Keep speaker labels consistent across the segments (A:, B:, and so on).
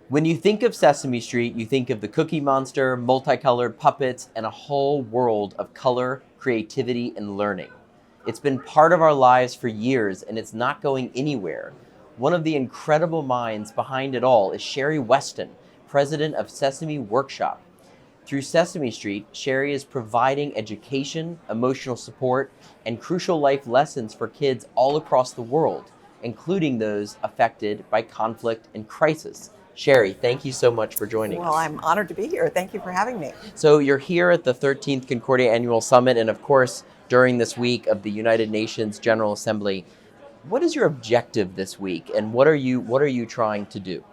A: When you think of Sesame Street, you think of the Cookie Monster, multicolored puppets, and a whole world of color, creativity, and learning. It's been part of our lives for years, and it's not going anywhere. One of the incredible minds behind it all is Sherrie Westin, president of Sesame Workshop. Through Sesame Street, Sherrie is providing education, emotional support, and crucial life lessons for kids all across the world, including those affected by conflict and crisis. Sherrie, thank you so much for joining
B: Well,
A: us.
B: I'm honored to be here. Thank you for having me.
A: So you're here at the 13th Concordia Annual Summit, and of course, during this week of the United Nations General Assembly. What is your objective this week, and what are you trying to do?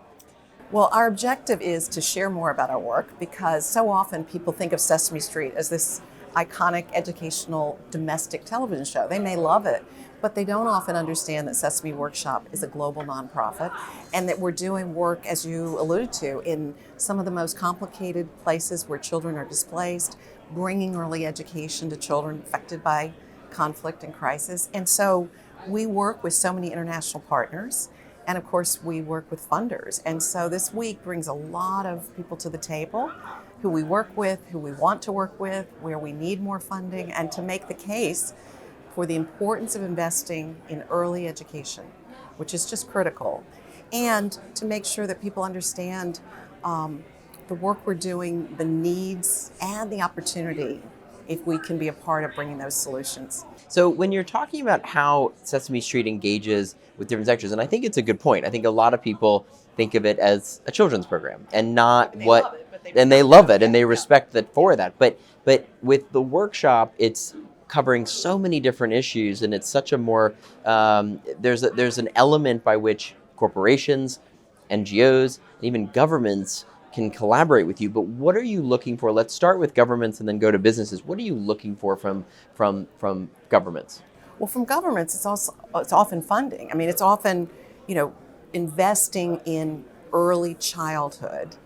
B: Well, our objective is to share more about our work because so often people think of Sesame Street as this iconic educational domestic television show. They may love it, but they don't often understand that Sesame Workshop is a global nonprofit and that we're doing work, as you alluded to, in some of the most complicated places where children are displaced, bringing early education to children affected by conflict and crisis. And so we work with so many international partners. And of course, we work with funders. And so this week brings a lot of people to the table who we work with, who we want to work with, where we need more funding, and to make the case for the importance of investing in early education, which is just critical, and to make sure that people understand the work we're doing, the needs, and the opportunity if we can be a part of bringing those solutions.
A: So when you're talking about how Sesame Street engages with different sectors, and I think it's a good point. I think a lot of people think of it as a children's program and not and they love it and they respect that for that. But with the workshop, it's covering so many different issues, and it's such a more there's an element by which corporations, NGOs, and even governments can collaborate with you. But what are you looking for? Let's start with governments and then go to businesses. What are you looking for from governments?
B: Well, from governments, it's often funding. I mean, it's often, investing in early childhood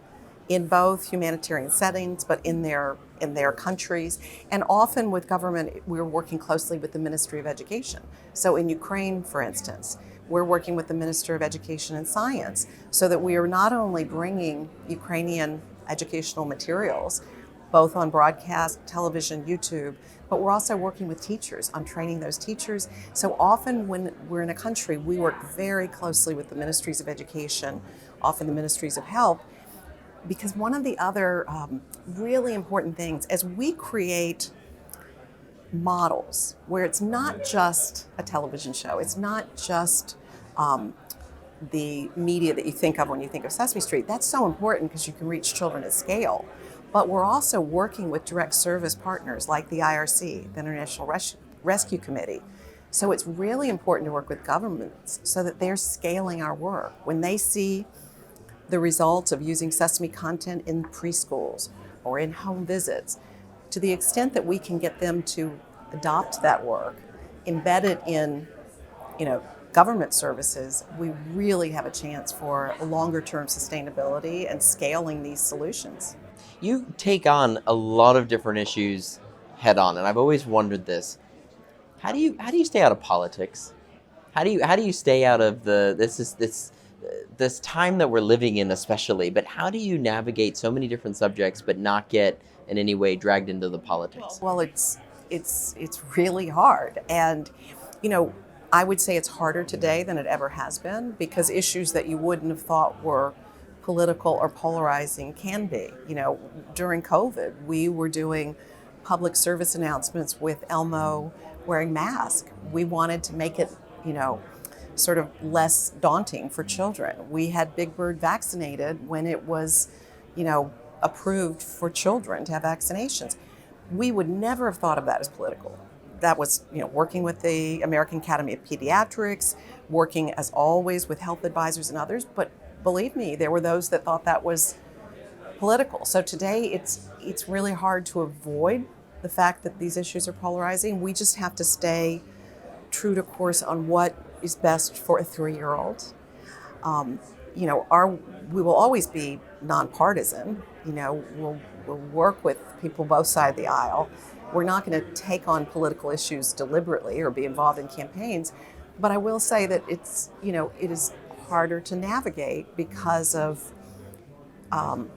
B: in both humanitarian settings, but in their countries. And often with government, we're working closely with the Ministry of Education. So in Ukraine, for instance, we're working with the Minister of Education and Science so that we are not only bringing Ukrainian educational materials, both on broadcast, television, YouTube, but we're also working with teachers on training those teachers. So often when we're in a country, we work very closely with the ministries of education, often the ministries of health, because one of the other really important things as we create models where it's not just a television show, it's not just the media that you think of when you think of Sesame Street. That's so important because you can reach children at scale. But we're also working with direct service partners like the IRC, the International Rescue Committee. So it's really important to work with governments so that they're scaling our work. When they see the results of using Sesame content in preschools or in home visits, to the extent that we can get them to adopt that work, embed it in, government services, we really have a chance for longer term sustainability and scaling these solutions.
A: You take on a lot of different issues head on, and I've always wondered this. How do you stay out of politics? How do you stay out of this time that we're living in, especially, but how do you navigate so many different subjects but not get in any way dragged into the politics?
B: Well, it's really hard, and I would say it's harder today than it ever has been because issues that you wouldn't have thought were political or polarizing can be. During COVID, we were doing public service announcements with Elmo wearing masks. We wanted to make it, sort of less daunting for children. We had Big Bird vaccinated when it was, approved for children to have vaccinations. We would never have thought of that as political. That was, working with the American Academy of Pediatrics, working as always with health advisors and others. But believe me, there were those that thought that was political. So today it's really hard to avoid the fact that these issues are polarizing. We just have to stay true to course on what is best for a 3-year-old. We will always be nonpartisan. We'll work with people both sides of the aisle. We're not going to take on political issues deliberately or be involved in campaigns. But I will say that it is harder to navigate because of um,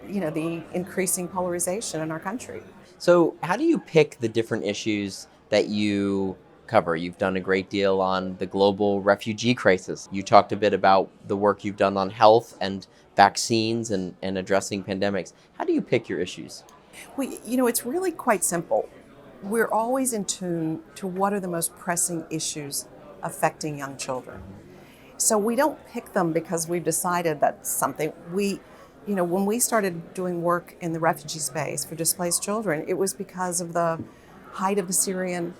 B: the increasing polarization in our country.
A: So, how do you pick the different issues that you cover? You've done a great deal on the global refugee crisis. You talked a bit about the work you've done on health and vaccines and addressing pandemics. How do you pick your issues?
B: It's really quite simple. We're always in tune to what are the most pressing issues affecting young children. So we don't pick them because we've decided that's something when we started doing work in the refugee space for displaced children, it was because of the height of the Syrian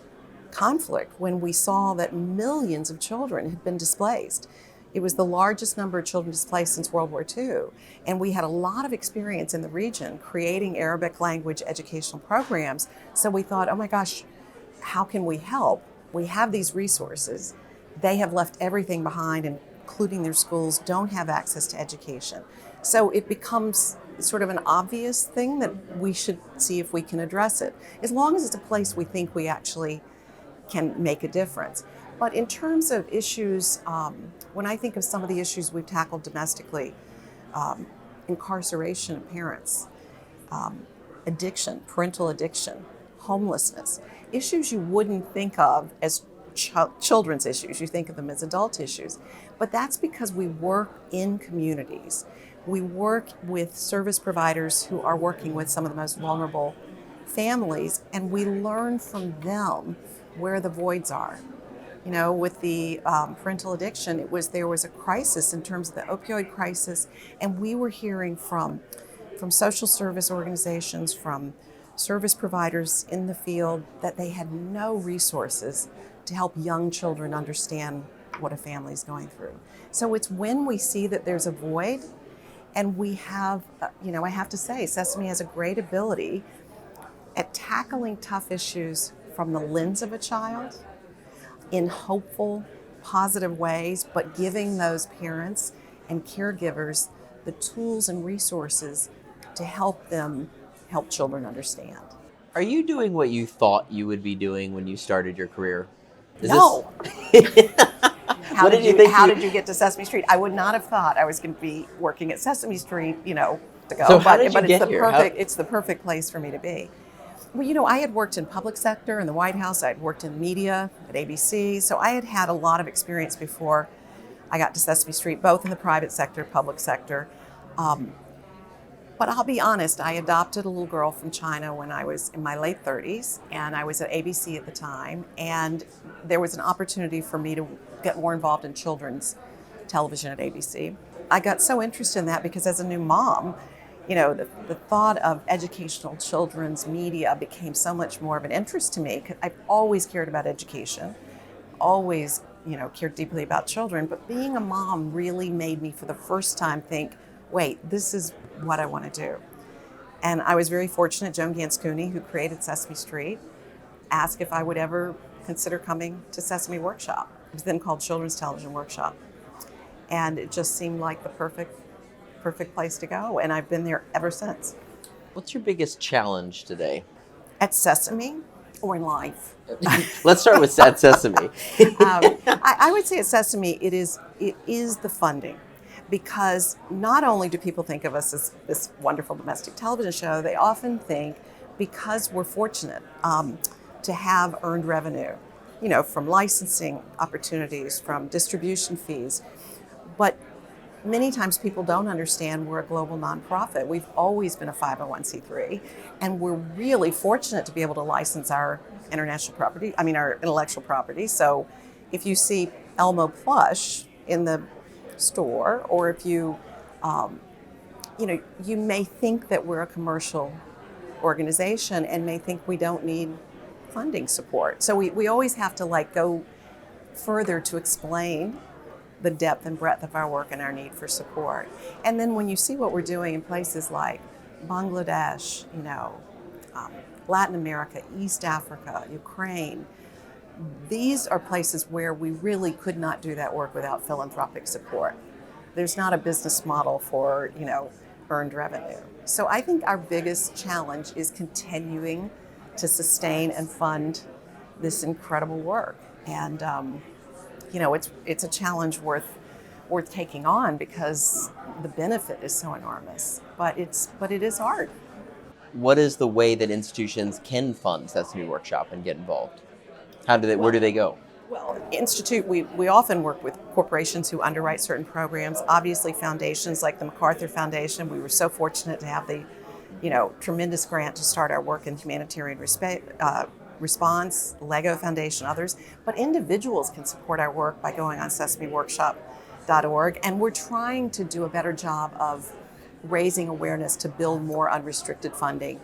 B: conflict when we saw that millions of children had been displaced. It was the largest number of children displaced since World War II. And we had a lot of experience in the region creating Arabic language educational programs. So we thought, oh my gosh, how can we help? We have these resources. They have left everything behind, including their schools, don't have access to education. So it becomes sort of an obvious thing that we should see if we can address it, as long as it's a place we think we actually can make a difference. But in terms of issues, when I think of some of the issues we've tackled domestically, incarceration of parents, addiction, parental addiction, homelessness, issues you wouldn't think of as children's issues, you think of them as adult issues. But that's because we work in communities. We work with service providers who are working with some of the most vulnerable families, and we learn from them where the voids are. With the parental addiction, there was a crisis in terms of the opioid crisis, and we were hearing from social service organizations, from service providers in the field, that they had no resources to help young children understand what a family is going through. So it's when we see that there's a void, and we have, I have to say, Sesame has a great ability at tackling tough issues from the lens of a child in hopeful, positive ways, but giving those parents and caregivers the tools and resources to help them help children understand.
A: Are you doing what you thought you would be doing when you started your career?
B: No.
A: What did you think?
B: How did you get to Sesame Street? I would not have thought I was going to be working at Sesame Street, to go.
A: So how did you
B: but
A: get
B: it's
A: here?
B: it's the perfect place for me to be. Well, I had worked in public sector in the White House. I'd worked in media at ABC. So I had had a lot of experience before I got to Sesame Street, both in the private sector, public sector. But I'll be honest, I adopted a little girl from China when I was in my late 30s, and I was at ABC at the time, and there was an opportunity for me to get more involved in children's television at ABC. I got so interested in that because as a new mom, the thought of educational children's media became so much more of an interest to me. I've always cared about education, always, cared deeply about children, but being a mom really made me for the first time think, wait, this is what I want to do. And I was very fortunate. Joan Ganscooney, who created Sesame Street, asked if I would ever consider coming to Sesame Workshop. It was then called Children's Television Workshop. And it just seemed like the perfect place to go. And I've been there ever since.
A: What's your biggest challenge today?
B: At Sesame or in life?
A: Let's start with at Sesame.
B: I would say at Sesame, it is the funding. Because not only do people think of us as this wonderful domestic television show, they often think, because we're fortunate to have earned revenue, from licensing opportunities, from distribution fees. But many times people don't understand we're a global nonprofit. We've always been a 501c3, and we're really fortunate to be able to license our our intellectual property. So if you see Elmo plush in the store, or if you may think that we're a commercial organization and may think we don't need funding support. So we always have to go further to explain the depth and breadth of our work and our need for support. And then when you see what we're doing in places like Bangladesh, Latin America, East Africa, Ukraine, these are places where we really could not do that work without philanthropic support. There's not a business model for, earned revenue. So I think our biggest challenge is continuing to sustain and fund this incredible work. And, it's a challenge worth worth taking on because the benefit is so enormous. But it is hard.
A: What is the way that institutions can fund Sesame Workshop and get involved? Where do they go?
B: Well, Institute, we often work with corporations who underwrite certain programs. Obviously, foundations like the MacArthur Foundation. We were so fortunate to have the, tremendous grant to start our work in humanitarian response, Lego Foundation, others. But individuals can support our work by going on sesameworkshop.org. And we're trying to do a better job of raising awareness to build more unrestricted funding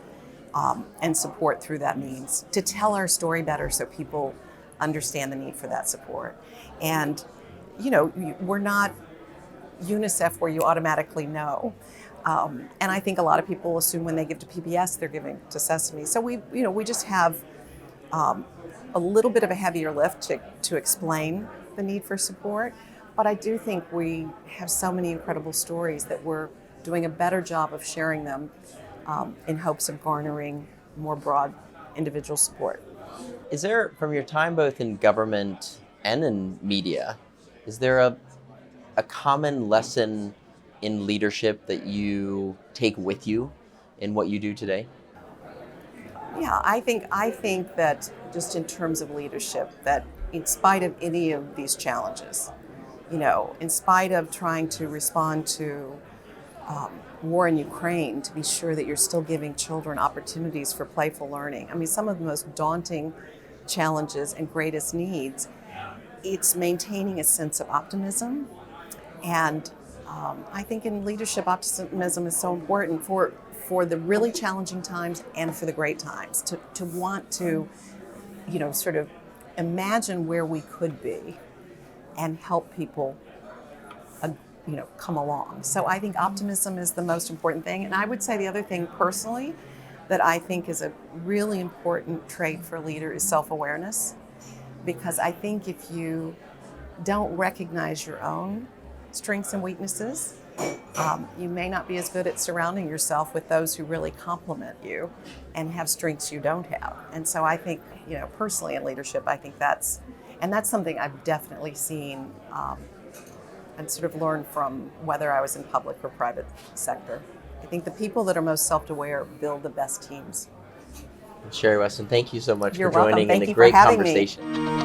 B: and support through that means, to tell our story better so people understand the need for that support. And, we're not UNICEF where you automatically know. And I think a lot of people assume when they give to PBS, they're giving to Sesame. So we just have a little bit of a heavier lift to explain the need for support. But I do think we have so many incredible stories that we're doing a better job of sharing them in hopes of garnering more broad individual support.
A: Is there, from your time both in government and in media, is there a common lesson in leadership that you take with you in what you do today?
B: Yeah, I think that just in terms of leadership, that in spite of any of these challenges, in spite of trying to respond to war in Ukraine, to be sure that you're still giving children opportunities for playful learning. I mean, some of the most daunting challenges and greatest needs, it's maintaining a sense of optimism. And I think in leadership, optimism is so important for the really challenging times and for the great times, to want to, sort of imagine where we could be and help people come along. So I think optimism is the most important thing. And I would say the other thing personally that I think is a really important trait for a leader is self-awareness. Because I think if you don't recognize your own strengths and weaknesses, you may not be as good at surrounding yourself with those who really complement you and have strengths you don't have. And so I think, personally in leadership, I think that's something I've definitely seen and sort of learned from whether I was in public or private sector. I think the people that are most self-aware build the best teams.
A: Sherrie Westin, thank you so much
B: You're
A: for joining
B: welcome.
A: in
B: Thank
A: a
B: you
A: great
B: for having
A: conversation.
B: Me.